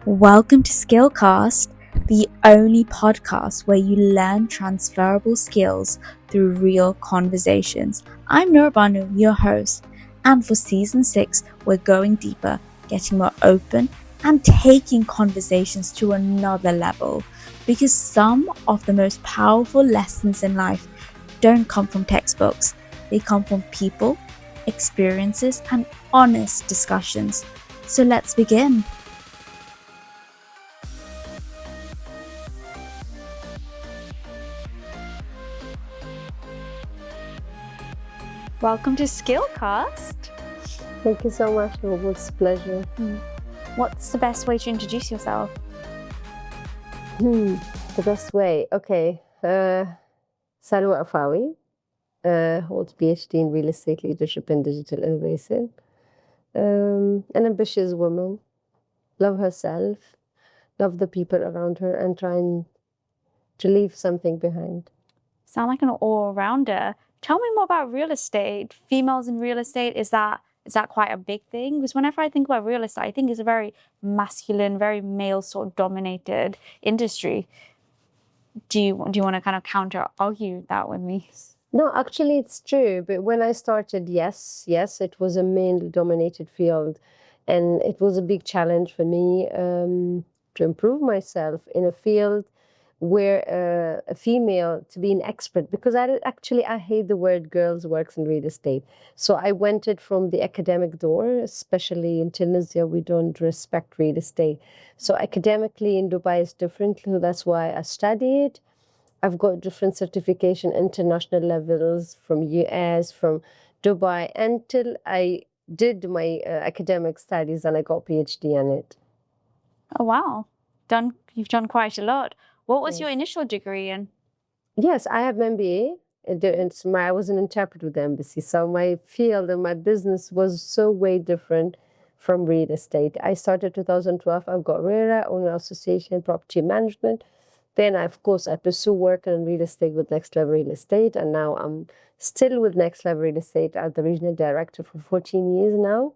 Welcome to SkillCast, the only podcast where you learn transferable skills through real conversations. I'm Nurbanu, your host, and for season 6, we're going deeper, getting more open, and taking conversations to another level. Because some of the most powerful lessons in life don't come from textbooks, they come from people, experiences, and honest discussions. So let's begin. Welcome to SkillCast. Thank you so much. It was a pleasure. What's the best way to introduce yourself? The best way. Okay. Salwa Arfaoui, holds PhD in real estate leadership and digital innovation. An ambitious woman, love herself, love the people around her, and trying to leave something behind. Sound like an all-rounder. Tell me more about real estate. Females in real estate, is that quite a big thing? Because whenever I think about real estate, I think it's a very masculine, very male sort of dominated industry. Do you want to kind of counter argue that with me? No, actually, it's true. But when I started, yes, it was a male dominated field. And it was a big challenge for me to improve myself in a field where a female to be an expert, because I hate the word girls works in real estate. So I went it from the academic door, especially in Tunisia, we don't respect real estate. So academically in Dubai is different. So that's why I studied. I've got different certification, international levels from US, from Dubai, until I did my academic studies and I got PhD on it. Oh, wow. You've done quite a lot. What was your initial degree in? Yes, I have an MBA. I was an interpreter with the embassy. So my field and my business was so way different from real estate. I started 2012. I've got RERA, Owner Association, Property Management. Then, of course, I pursue work in real estate with Next Level Real Estate. And now I'm still with Next Level Real Estate as the regional director for 14 years now.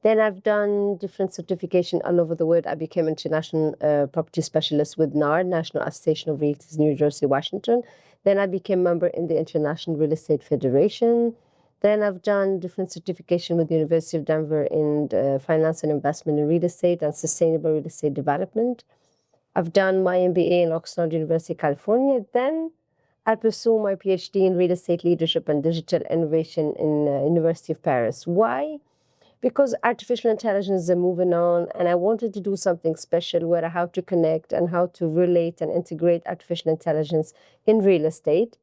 Then I've done different certification all over the world. I became international property specialist with NAR, National Association of Realtors, New Jersey, Washington. Then I became member in the International Real Estate Federation. Then I've done different certification with the University of Denver in finance and investment in real estate and sustainable real estate development. I've done my MBA in Oxnard University, California. Then I pursue my PhD in real estate leadership and digital innovation in University of Paris. Why? Because artificial intelligence is moving on, and I wanted to do something special where I have to connect and how to relate and integrate artificial intelligence in real estate.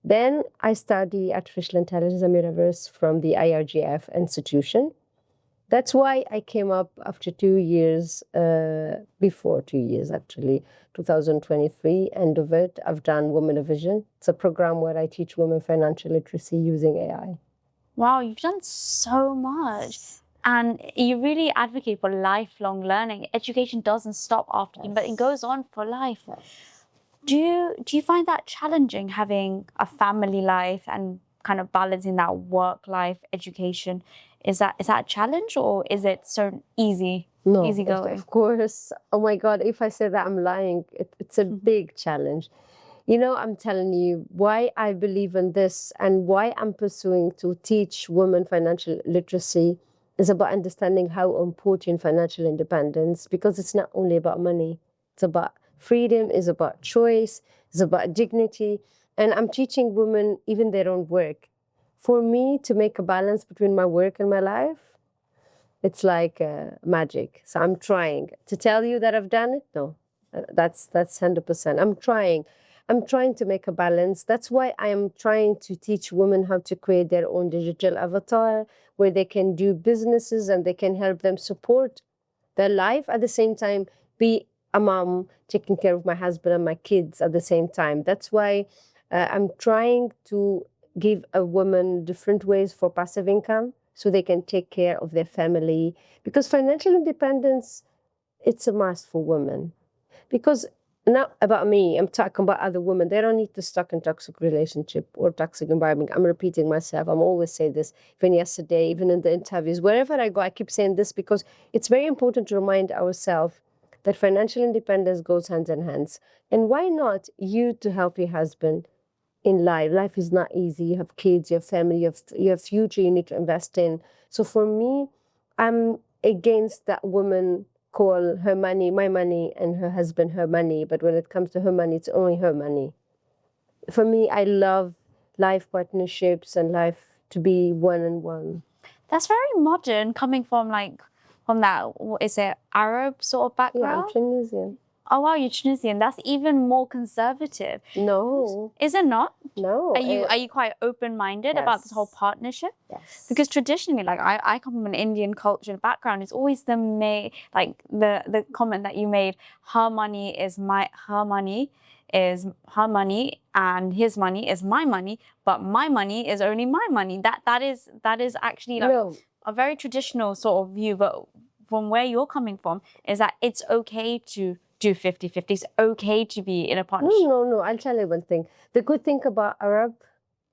Then I study artificial intelligence and metaverse from the IRGF institution. That's why I came up after 2 years, before 2 years actually, 2023, end of it. I've done Women of Vision. It's a program where I teach women financial literacy using AI. Wow, you've done so much. And you really advocate for lifelong learning. Education doesn't stop after you, but it goes on for life. Do you find that challenging, having a family life and kind of balancing that work life, education? Is that a challenge, or is it so easy going? Of course. Oh my God, if I say that, I'm lying. It's a big challenge. You know, I'm telling you why I believe in this and why I'm pursuing to teach women financial literacy is about understanding how important financial independence, because it's not only about money. It's about freedom, it's about choice, it's about dignity. And I'm teaching women even their own work. For me to make a balance between my work and my life, it's like magic. So I'm trying. To tell you that I've done it, no, that's 100%. I'm trying to make a balance. That's why I am trying to teach women how to create their own digital avatar where they can do businesses and they can help them support their life at the same time, be a mom, taking care of my husband and my kids at the same time. That's why I'm trying to give a woman different ways for passive income so they can take care of their family. Because financial independence, it's a must for women. Because not about me. I'm talking about other women. They don't need to stuck in toxic relationship or toxic environment. I'm repeating myself. I'm always say this. Even yesterday, even in the interviews, wherever I go, I keep saying this because it's very important to remind ourselves that financial independence goes hand in hand. And why not you to help your husband in life? Life is not easy. You have kids, you have family, you have future you need to invest in. So for me, I'm against that woman call her money my money and her husband her money. But when it comes to her money, it's only her money. For me, I love life partnerships and life to be one on one. That's very modern, coming from from that, what is it, Arab sort of Yeah, I'm background? Tunisian. Oh wow, you're Tunisian. That's even more conservative. No, Is it not? no. Are you quite open-minded about this whole Yes. partnership? Yes. Because traditionally, like I come from an Indian culture and background, it's always the comment that you made, her money is her money and his money is my money, but my money is only my money. That is actually like No. a very traditional sort of view, but from where you're coming from is that it's okay to do 50-50. It's okay to be in a partnership. No. I'll tell you one thing. The good thing about Arab,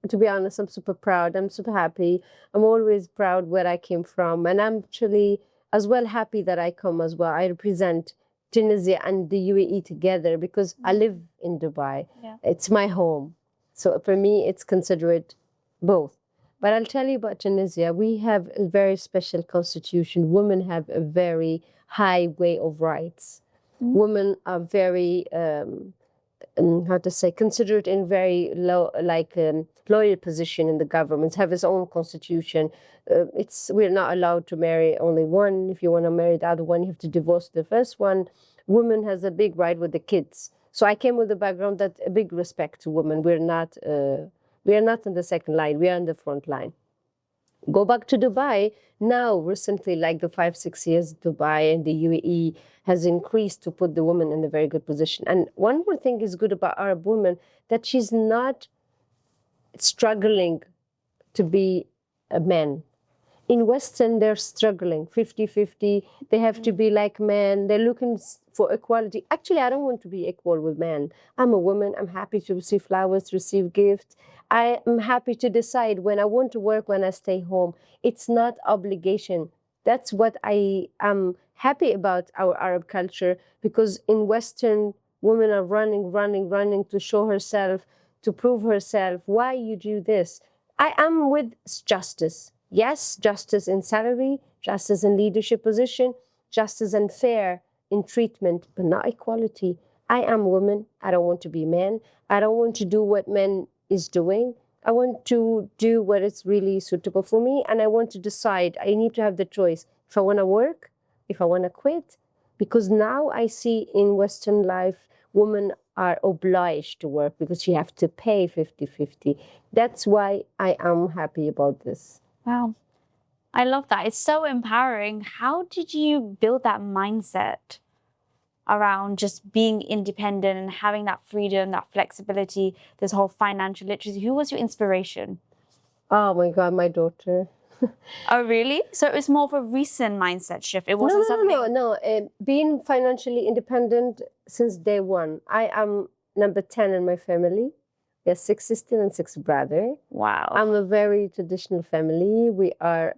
to be honest, I'm super proud. I'm super happy. I'm always proud where I came from. And I'm actually as well happy that I come as well. I represent Tunisia and the UAE together because I live in Dubai. Yeah. It's my home. So for me, it's considered both. But I'll tell you about Tunisia. We have a very special constitution. Women have a very high way of rights. Women are very how to say, considered in very low, loyal position in the government, have its own constitution. We're not allowed to marry only one. If you want to marry the other one, you have to divorce the first one. Women has a big right with the kids. So I came with a background that a big respect to women. We are not in the second line. We are in the front line. Go back to Dubai. Now, recently, like the 5-6 years, Dubai and the UAE has increased to put the woman in a very good position. And one more thing is good about Arab women, that she's not struggling to be a man. In Western, they're struggling 50-50. They have to be like men. They're looking for equality. Actually, I don't want to be equal with men. I'm a woman. I'm happy to receive flowers, to receive gifts. I am happy to decide when I want to work, when I stay home. It's not obligation. That's what I am happy about our Arab culture, because in Western, women are running to show herself, to prove herself. Why you do this? I am with justice. Yes, justice in salary, justice in leadership position, justice and fair in treatment, but not equality. I am woman. I don't want to be man. I don't want to do what men is doing. I want to do what is really suitable for me, and I want to decide. I need to have the choice if I want to work, if I want to quit, because now I see in Western life, women are obliged to work because you have to pay 50-50. That's why I am happy about this. Wow. I love that. It's so empowering. How did you build that mindset around just being independent and having that freedom, that flexibility, this whole financial literacy? Who was your inspiration? Oh my God, my daughter. Oh, really? So it was more of a recent mindset shift. It wasn't something. No. Being financially independent since day one. I am number 10 in my family. We have 6 sisters and 6 brothers. Wow. I'm a very traditional family. I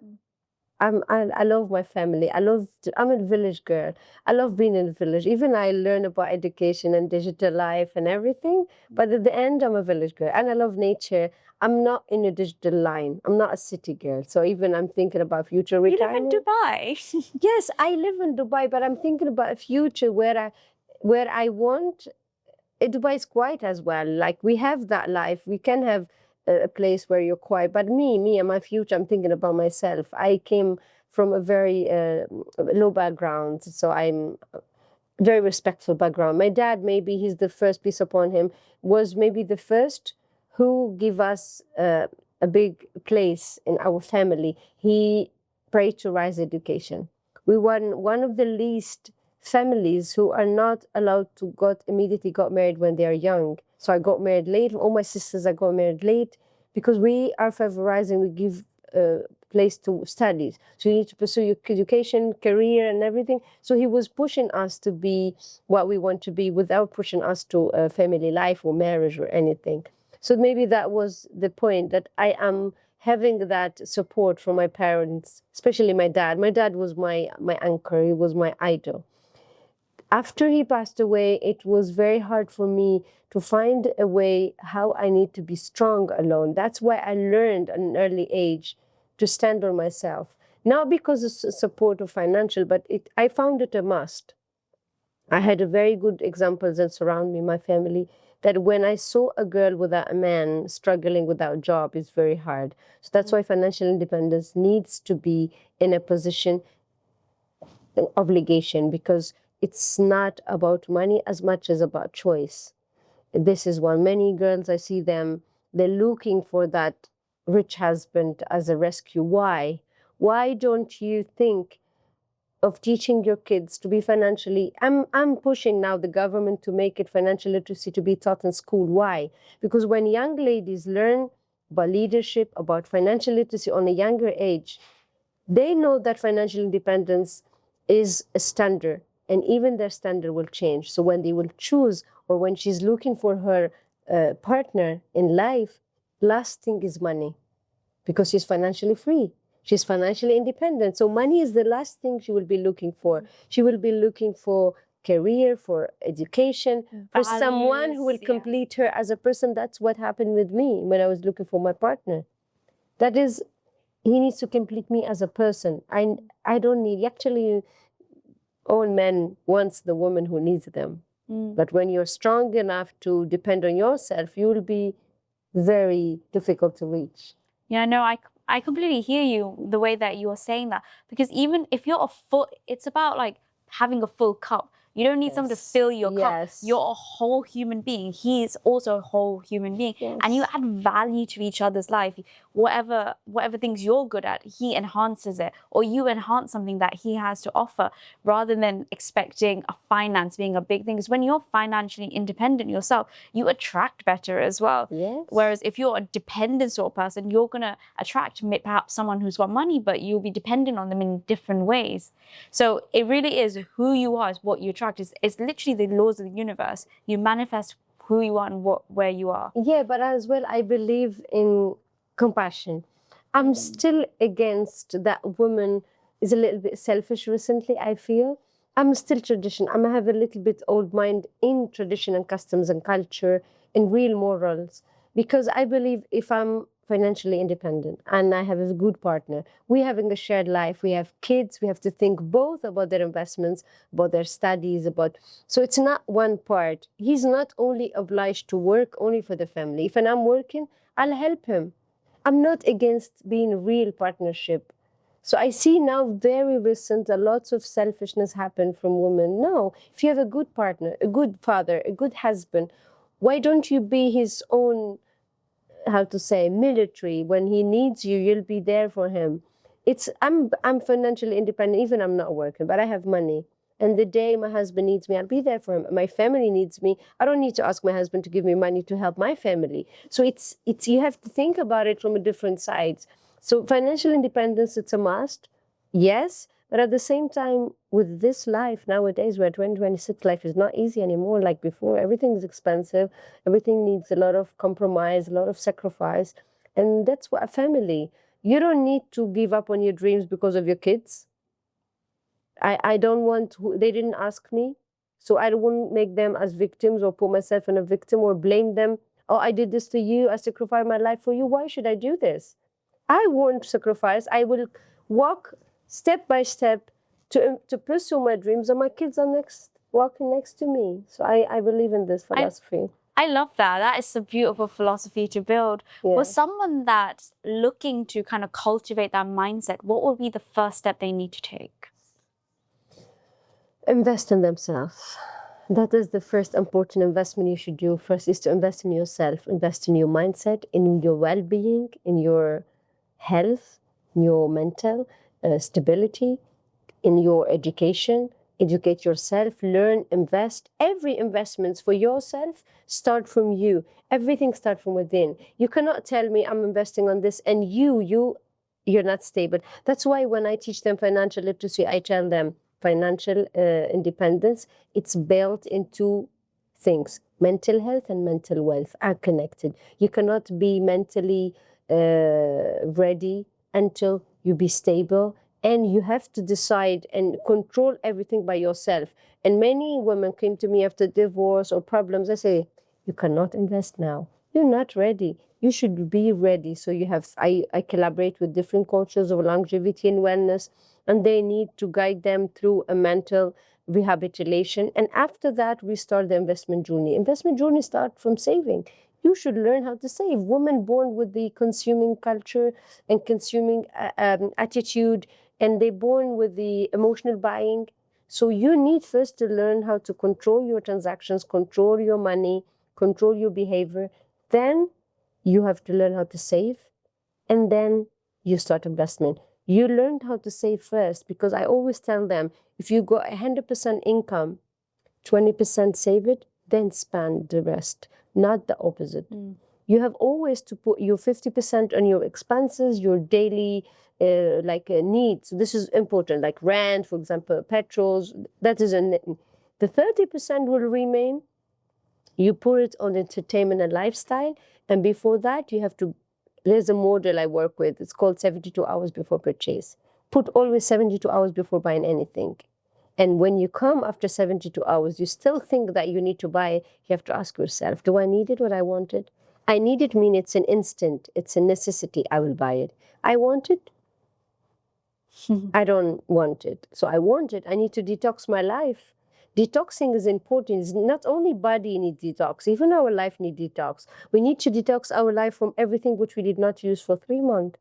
love my family. I'm a village girl. I love being in the village. Even I learn about education and digital life and everything. But at the end, I'm a village girl. And I love nature. I'm not in a digital line. I'm not a city girl. So even I'm thinking about future retirement. You live in Dubai? Yes, I live in Dubai, but I'm thinking about a future where I want. Dubai is quiet as well. Like we have that life. We can have a place where you're quiet. But me and my future, I'm thinking about myself. I came from a very low background, so I'm very respectful background. My dad, maybe he's the first piece upon him, was maybe the first who give us a big place in our family. He prayed to rise education. We were one of the least families who are not allowed to immediately got married when they are young. So I got married late. All my sisters I got married late because we are favorizing. We give place to study. So you need to pursue your education, career, and everything. So he was pushing us to be what we want to be without pushing us to a family life or marriage or anything. So maybe that was the point, that I am having that support from my parents, especially my dad. My dad was my anchor. He was my idol. After he passed away, it was very hard for me to find a way how I need to be strong alone. That's why I learned at an early age to stand on myself. Not because of support or financial, but I found it a must. I had a very good examples that surround me, my family, that when I saw a girl without a man struggling without a job, is very hard. So that's why financial independence needs to be in a position, an obligation, because it's not about money as much as about choice. This is one. Many girls, I see them, they're looking for that rich husband as a rescue. Why? Why don't you think of teaching your kids to be financially? I'm pushing now the government to make it financial literacy to be taught in school. Why? Because when young ladies learn about leadership, about financial literacy on a younger age, they know that financial independence is a standard, and even their standard will change. So when they will choose, or when she's looking for her partner in life, last thing is money, because she's financially free. She's financially independent. So money is the last thing she will be looking for. She will be looking for career, for education, for someone who will complete her as a person. That's what happened with me when I was looking for my partner. That is, he needs to complete me as a person. I don't need, actually, all men wants the woman who needs them. But when you're strong enough to depend on yourself, you will be very difficult to reach. Yeah, no, I completely hear you, the way that you're saying that, because even if you're it's about like having a full cup. You don't need someone to fill your cup. You're a whole human being. He's also a whole human being. And you add value to each other's life. Whatever things you're good at, he enhances it. Or you enhance something that he has to offer, rather than expecting a finance being a big thing. Because when you're financially independent yourself, you attract better as well. Whereas if you're a dependent sort of person, you're going to attract perhaps someone who's got money, but you'll be dependent on them in different ways. So it really is who you are, is what you attract. It's literally the laws of the universe. You manifest who you are and where you are. Yeah, but as well, I believe in compassion. I'm still against that woman is a little bit selfish recently, I feel. I'm still tradition. I have a little bit old mind in tradition and customs and culture and real morals. Because I believe if I'm financially independent and I have a good partner, we're having a shared life, we have kids, we have to think both about their investments, about their studies, so it's not one part. He's not only obliged to work only for the family. If I'm working, I'll help him. I'm not against being a real partnership. So I see now very recent, a lots of selfishness happen from women. No, if you have a good partner, a good father, a good husband, why don't you be his own, how to say, military? When he needs you, you'll be there for him. I'm financially independent, even I'm not working, but I have money. And the day my husband needs me, I'll be there for him. My family needs me. I don't need to ask my husband to give me money to help my family. So it's you have to think about it from a different sides. So financial independence, it's a must, yes. But at the same time, with this life nowadays, where 2026 life is not easy anymore like before. Everything is expensive. Everything needs a lot of compromise, a lot of sacrifice. And that's what a family. You don't need to give up on your dreams because of your kids. I don't want, they didn't ask me. So I won't make them as victims or put myself in a victim or blame them. Oh, I did this to you. I sacrificed my life for you. Why should I do this? I won't sacrifice. I will walk step by step to pursue my dreams, and my kids are walking next to me. So I believe in this philosophy. I love that. That is a beautiful philosophy to build. Yeah. For someone that's looking to kind of cultivate that mindset, what would be the first step they need to take? Invest in themselves. That is the first important investment you should do. First is to invest in yourself, invest in your mindset, in your well-being, in your health, in your mental stability, in your education. Educate yourself, learn, invest. Every investment for yourself start from you. Everything starts from within. You cannot tell me I'm investing on this and you you're not stable. That's why when I teach them financial literacy, I tell them financial independence, it's built into things. Mental health and mental wealth are connected. You cannot be mentally ready until you be stable, and you have to decide and control everything by yourself. And many women came to me after divorce or problems. I say, you cannot invest now. You're not ready. You should be ready. So you have, I collaborate with different coaches of longevity and wellness, and they need to guide them through a mental rehabilitation. And after that, we start the investment journey. Investment journey start from saving. You should learn how to save. Women born with the consuming culture and consuming attitude, and they born with the emotional buying. So you need first to learn how to control your transactions, control your money, control your behavior. Then you have to learn how to save, and then you start investment. You learned how to save first, because I always tell them, if you got 100% income, 20% save it, then spend the rest, not the opposite. You have always to put your 50% on your expenses, your daily needs. This is important, like rent, for example, petrols. That is the 30% will remain. You put it on entertainment and lifestyle, and before that, you have to. There's a model I work with. It's called 72 hours before purchase. Put always 72 hours before buying anything. And when you come after 72 hours, you still think that you need to buy it, you have to ask yourself, do I need it, what I want it? I need it mean it's an instant, it's a necessity, I will buy it. I want it, I don't want it. So I want it, I need to detox my life. Detoxing is important. It's not only body needs detox, even our life needs detox. We need to detox our life from everything which we did not use for 3 months.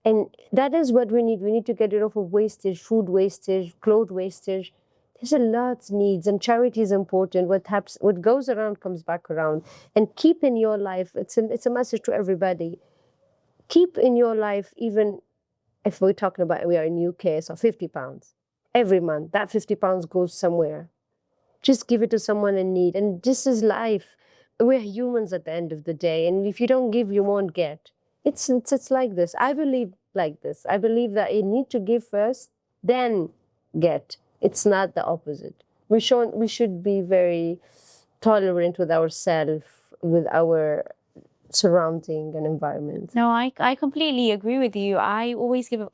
And that is what we need. We need to get rid of wastage, food wastage, clothes wastage. There's a lot needs, and charity is important. What goes around comes back around. And keep in your life, it's a message to everybody. Keep in your life, even if we're talking about, we are in UK, so £50. Every month, that £50 goes somewhere. Just give it to someone in need. And this is life. We're humans at the end of the day. And if you don't give, you won't get. It's like this. I believe like this. I believe that you need to give first, then get. It's not the opposite. We should be very tolerant with ourselves, with our surrounding and environment. No, I completely agree with you. I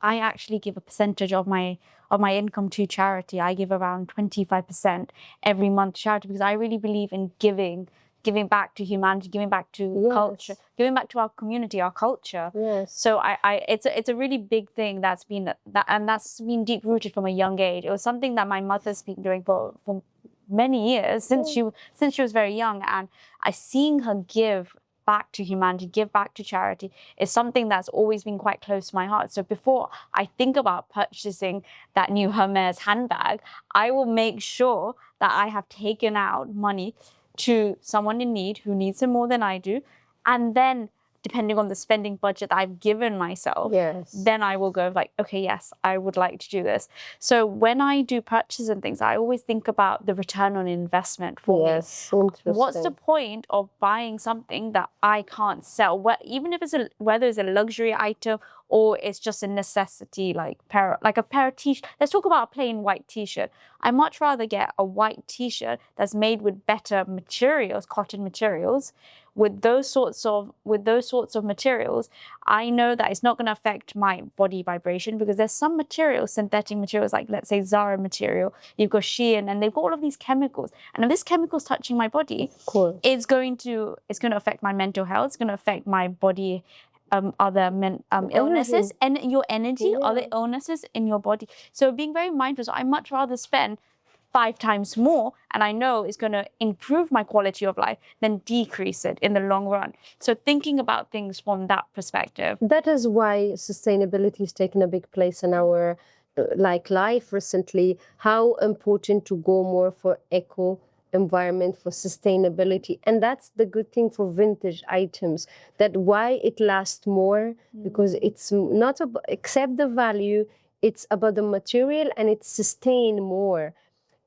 actually give a percentage of my income to charity. I give around 25% every month to charity, because I really believe in giving back to humanity, giving back to culture, giving back to our community, our culture. Yes. So it's a really big thing that's been deep rooted from a young age. It was something that my mother's been doing for many years, since she was very young, and seeing her give back to humanity, give back to charity, is something that's always been quite close to my heart. So before I think about purchasing that new Hermes handbag, I will make sure that I have taken out money to someone in need who needs it more than I do. And then, depending on the spending budget I've given myself, then I will go like, okay, yes, I would like to do this. So when I do purchases and things, I always think about the return on investment for me. What's the point of buying something that I can't sell? Even if whether it's a luxury item or it's just a necessity, like a pair of t-shirts. Let's talk about a plain white t-shirt. I much rather get a white t-shirt that's made with better materials, cotton materials. With those sorts of materials, I know that it's not going to affect my body vibration, because there's some materials, synthetic materials, like let's say Zara material, you've got Shein, and they've got all of these chemicals. And if this chemical's touching my body, it's going to affect my mental health. It's going to affect my body, other illnesses and your energy, other illnesses in your body. So being very mindful. So I much rather spend 5 times more, and I know it's going to improve my quality of life, than decrease it in the long run. So thinking about things from that perspective. That is why sustainability has taken a big place in our life recently. How important to go more for eco environment, for sustainability. And that's the good thing for vintage items, that why it lasts more, because it's not except the value, it's about the material, and it's sustained more.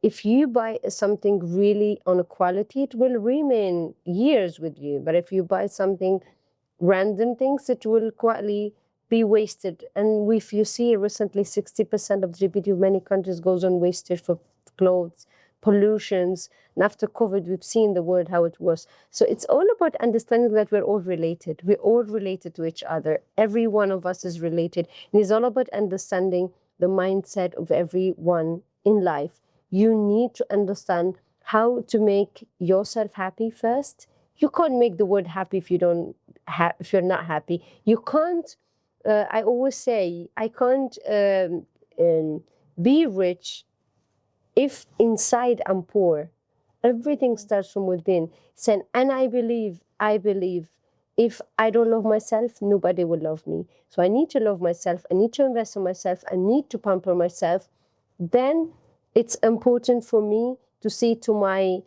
If you buy something really on a quality, it will remain years with you. But if you buy something random things, it will quietly be wasted. And if you see recently, 60% of GDP of many countries goes on wasted for clothes, pollutions. And after COVID, we've seen the world how it was. So it's all about understanding that we're all related. We're all related to each other. Every one of us is related. And it's all about understanding the mindset of everyone in life. You need to understand how to make yourself happy first. You can't make the world happy if if you're not happy. You can't. I always say I can't be rich if inside I'm poor. Everything starts from within. And I believe, if I don't love myself, nobody will love me. So I need to love myself. I need to invest in myself. I need to pamper myself. Then it's important for me to see to my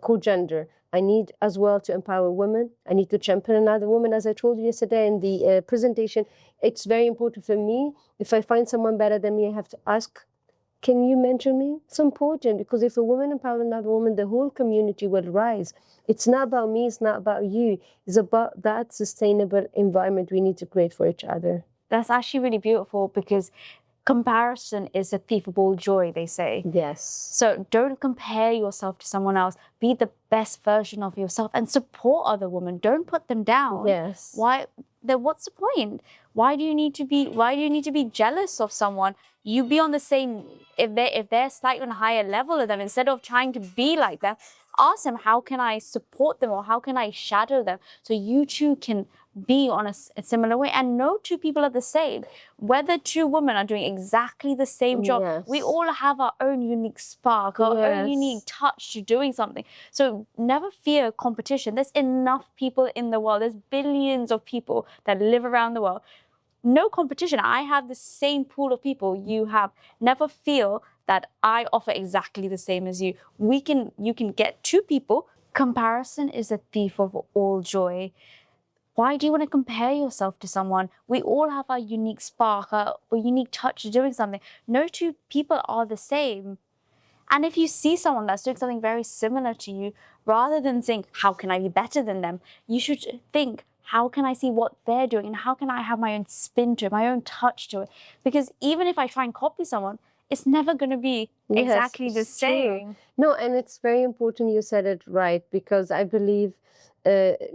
co-gender. I need as well to empower women. I need to champion another woman. As I told you yesterday in the presentation, it's very important for me. If I find someone better than me, I have to ask, can you mention me? It's important, because if a woman empowers another woman, the whole community will rise. It's not about me, it's not about you. It's about that sustainable environment we need to create for each other. That's actually really beautiful, because comparison is a thief of all joy, they say. Yes. So don't compare yourself to someone else. Be the best version of yourself and support other women. Don't put them down. Yes. What's the point? Why do you need to be jealous of someone? You be on the same, if they're slightly on a higher level of them, instead of trying to be like them, ask them, how can I support them, or how can I shadow them, so you two can be on a similar way. And no two people are the same. Whether two women are doing exactly the same job, Yes. we all have our own unique spark, our own unique touch to doing something. So never fear competition. There's enough people in the world. There's billions of people that live around the world. No competition. I have the same pool of people you have. Never feel that I offer exactly the same as you. You can get two people. Comparison is a thief of all joy. Why do you want to compare yourself to someone? We all have our unique spark, our unique touch to doing something. No two people are the same. And if you see someone that's doing something very similar to you, rather than saying, how can I be better than them? You should think, how can I see what they're doing, and how can I have my own spin to it, my own touch to it? Because even if I try and copy someone, it's never going to be exactly the same. True. No, and it's very important you said it right, because I believe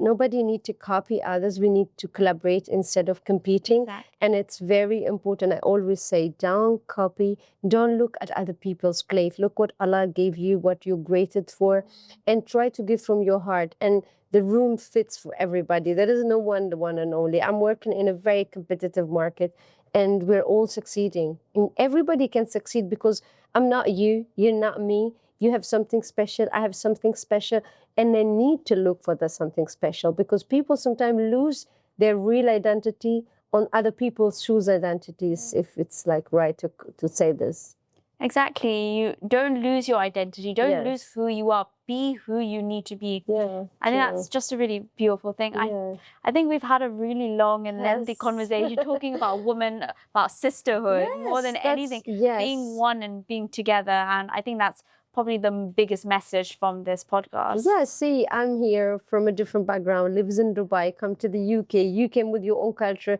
nobody need to copy others. We need to collaborate instead of competing. Exactly. And it's very important. I always say, don't copy, don't look at other people's plate. Look what Allah gave you, what you're graded for, and try to give from your heart. And the room fits for everybody. There is no one, the one and only. I'm working in a very competitive market, and we're all succeeding. And everybody can succeed, because I'm not you, you're not me. You have something special, I have something special, and they need to look for the something special, because people sometimes lose their real identity on other people's shoes identities, if it's like right to say this. Exactly. You don't lose your identity. Don't Yes. lose who you are. Be who you need to be. Yeah, I think true. that's just a really beautiful thing. Yeah. I think we've had a really long and lengthy Yes. conversation talking about women, about sisterhood, more than anything, being one and being together. And I think that's probably the biggest message from this podcast. Yeah, see, I'm here from a different background, lives in Dubai, come to the UK. You came with your own culture.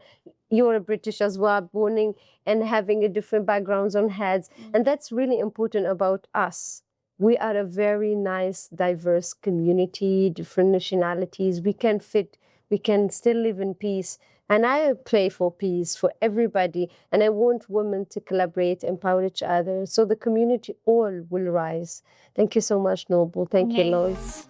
You're a British as well, born and having a different backgrounds on heads. And that's really important about us. We are a very nice, diverse community, different nationalities. We can fit, we can still live in peace. And I pray for peace for everybody. And I want women to collaborate, empower each other, so the community all will rise. Thank you so much, Noble. Thank you, Lois.